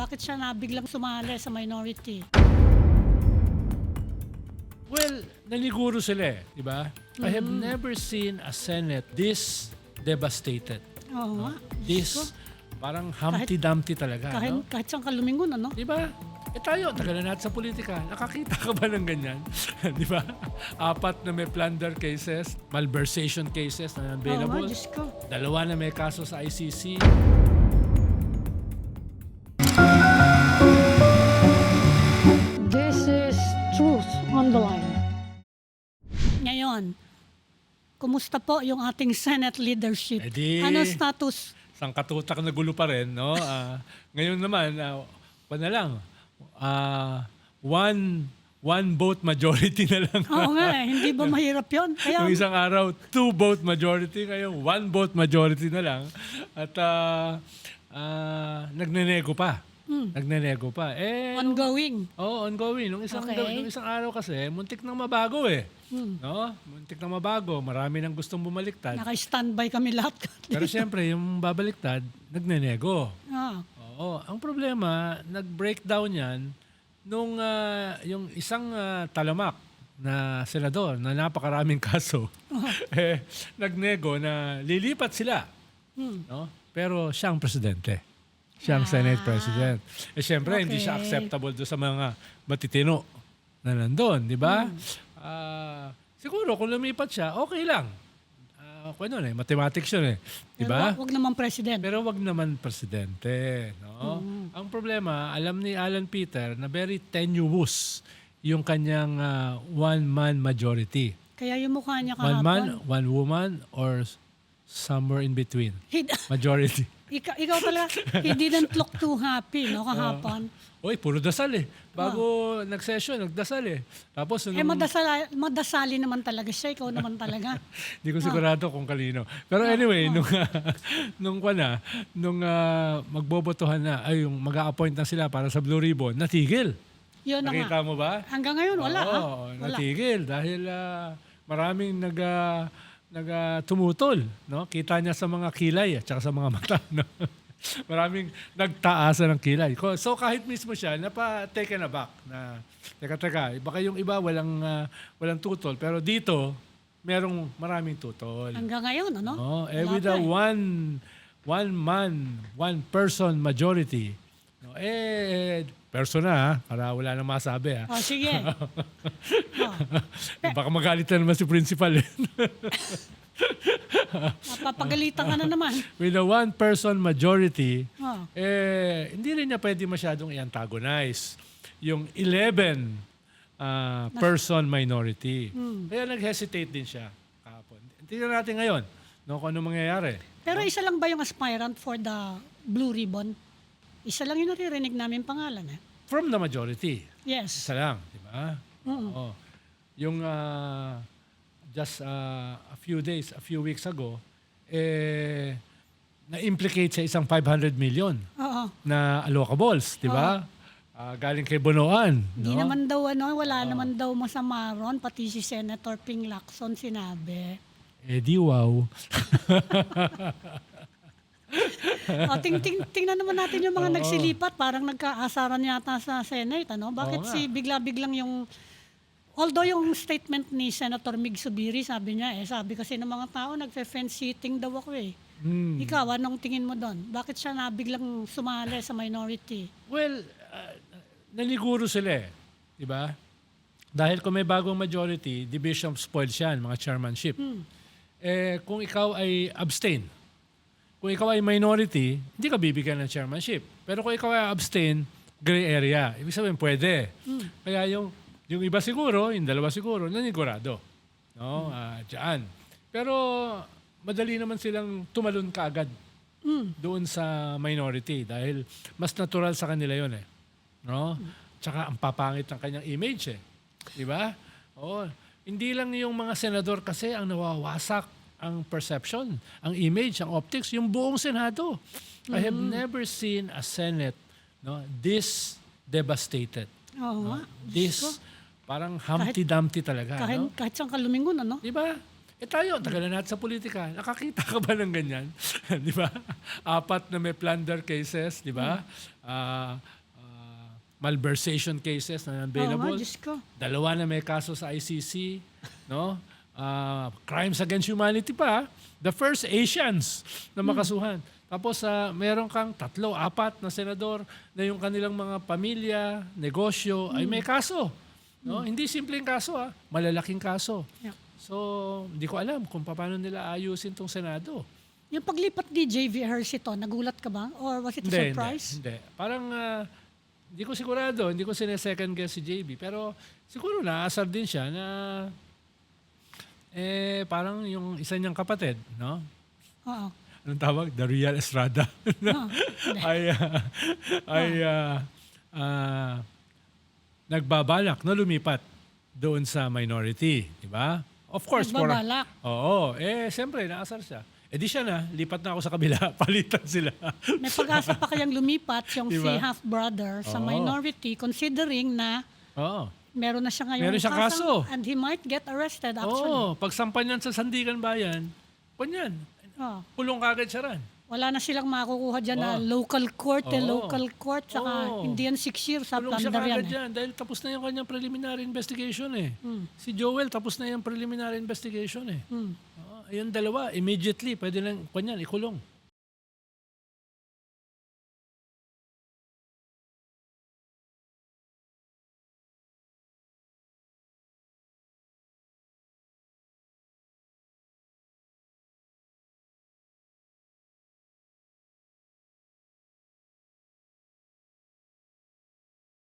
Bakit siya na biglang sumali sa minority? Well, naliguro sila di ba? I have never seen a Senate this devastated. Oo nga. This, parang Humpty-Dumpty talaga, no? Kahit saan ka lumingon, ano? Di ba? Tayo, tagal na natin sa politika. Nakakita ka ba ng ganyan? Di ba? 4 na may plunder cases, malversation cases na Oo nga, available. Diyos ko. 2 na may kaso sa ICC. This is Truth on the Line. Ngayon, kumusta po yung ating Senate leadership? Ano status? Sangkatutak na gulo pa rin, no? Ngayon naman, pa na lang, one vote majority na lang. Oo nga, hindi ba mahirap yun? Kaya, Yung isang araw, 2 vote majority. Ngayon, 1 vote majority na lang. At nagnenego pa. Nagnenego pa. ongoing. Ongoing. Nung isang araw kasi, muntik nang mabago No? Muntik nang mabago. Marami nang gustong bumaliktad. Naka-standby kami lahat. Pero siyempre, yung babaliktad, nagnenego. Ah, Oo. Ang problema, nag-breakdown yan nung yung isang talamak na senador na napakaraming kaso, nagnego na lilipat sila. No? Pero siyang presidente. Siyang Senate President. Siyempre, hindi siya acceptable doon sa mga matitino na nandun, di ba? Siguro, kung lumipat siya, okay lang. Mathematics yun Di ba? Wag naman president. Pero wag naman presidente. No? Ang problema, alam ni Alan Peter na very tenuous yung kanyang one-man majority. Kaya yung mukha niya One man, kahapon. one woman, or somewhere in between. He- Majority. ikaw talaga, he didn't look too happy, no, kahapon. Uy, puro dasal Bago nag-session, nagdasal Tapos Madasali naman talaga siya, ikaw naman talaga. Hindi ko sigurado kung kanino. Pero anyway, nung magbobotohan na, yung mag-a-appoint na sila para sa Blue Ribbon, natigil. Yun na nga. Nakita mo ba? Hanggang ngayon, wala. Oo, Wala. natigil dahil maraming tumutol. No? Kita niya sa mga kilay at saka sa mga mata. No? Maraming nagtaasan ng kilay. So kahit mismo siya, napa-taken aback na, teka, baka yung iba walang tutol. Pero dito, maraming tutol. Hanggang ngayon, ano? With a one man, one person majority. No, person na para wala nang masabi Oh, sige. Baka magalit na naman si principal Napapagalitan ka na naman. With a one-person majority, Oh. hindi rin niya pwede masyadong i-antagonize yung 11 person minority. Kaya nag-hesitate din siya kahapon. Tingnan natin ngayon kung ano mangyayari. Pero isa lang ba yung aspirant for the Blue Ribbon? Isa lang yung naririnig namin pangalan. From the majority. Yes. Isa lang, di ba? Oo. Yung just a few weeks ago, na-implicate sa isang 500 million Oo. na allocables, di ba? Galing kay Bonoan. Hindi naman daw, wala naman daw masama ron. Pati si Senator Ping Lacson sinabi. Di wow. Tingnan naman natin yung mga nagsilipat. Parang nagkaasaran yata sa Senate. Bakit Oo nga. bigla-biglang yung... Although yung statement ni Senator Mig Zubiri, sabi niya sabi kasi ng mga tao, nagfe-fence sitting daw ako Ikaw, anong tingin mo doon? Bakit siya na biglang sumali sa minority? Well, naliguro sila di ba? Dahil kung may bagong majority, division of spoils yan, mga chairmanship. Kung ikaw ay abstain, kung ikaw ay minority, hindi ka bibigyan ng chairmanship. Pero kung ikaw ay abstain, gray area. Ibig sabihin, pwede. Kaya yung iba siguro, yung dalawa siguro, nanigurado. No? Diyan. Pero madali naman silang tumalon kaagad doon sa minority dahil mas natural sa kanila yun No? Tsaka ang papangit ng kanyang image Di ba? Hindi lang yung mga senador kasi ang nawawasak ang perception, ang image, ang optics, yung buong Senado. I have never seen a Senate this devastated. Oo nga. This, parang Humpty-Dumpty talaga. Kahit saan ka lumingon, Di ba? Tayo, tagal na natin sa politika. Nakakita ka ba ng ganyan? Di ba? 4 na may plunder cases, di ba? Malversation cases na Oo nga, available. Diyos ko. 2 na may kaso sa ICC, no? Crimes against humanity pa. The first Asians na makasuhan. Tapos meron kang 3, 4 na senador na yung kanilang mga pamilya, negosyo ay may kaso. No? Hindi simpleng kaso, malalaking kaso. Yeah. So, hindi ko alam kung paano nila ayusin tong Senado. Yung paglipat ni J.V. Hersito, nagulat ka ba? Or was it a surprise? Hindi. Parang hindi ko sigurado, hindi ko sinesecond guess si JB. Pero siguro naasar din siya na parang yung isa niyang kapatid, no? Oo. Anong tawag? The Real Estrada. Oo. Nagbabalak na lumipat doon sa minority, di ba? Of course. Nagbabalak. Oo. Siyempre, naasar siya. Di siya na, lipat na ako sa kabila, palitan sila. May pag-asa pa kayang lumipat yung Diba? si half-brother sa Oo. minority considering na Oo. meron na siya ngayon Meron siyang kaso. and he might get arrested actually. Oo. Pagsampan niyan sa Sandigan Bayan, kunyan, Oo. pulong kagad siya ran. Wala na silang makukuha dyan na Oo. local court, Oo. local court, saka Oo. hindi yan 6 years sa Pulong siya plunder yan. kagad dyan dahil tapos na yung kanyang preliminary investigation eh. Hmm. Si Joel, tapos na yung preliminary investigation eh. Hmm. Yung 2, immediately, pwede lang, kunyan, ikulong.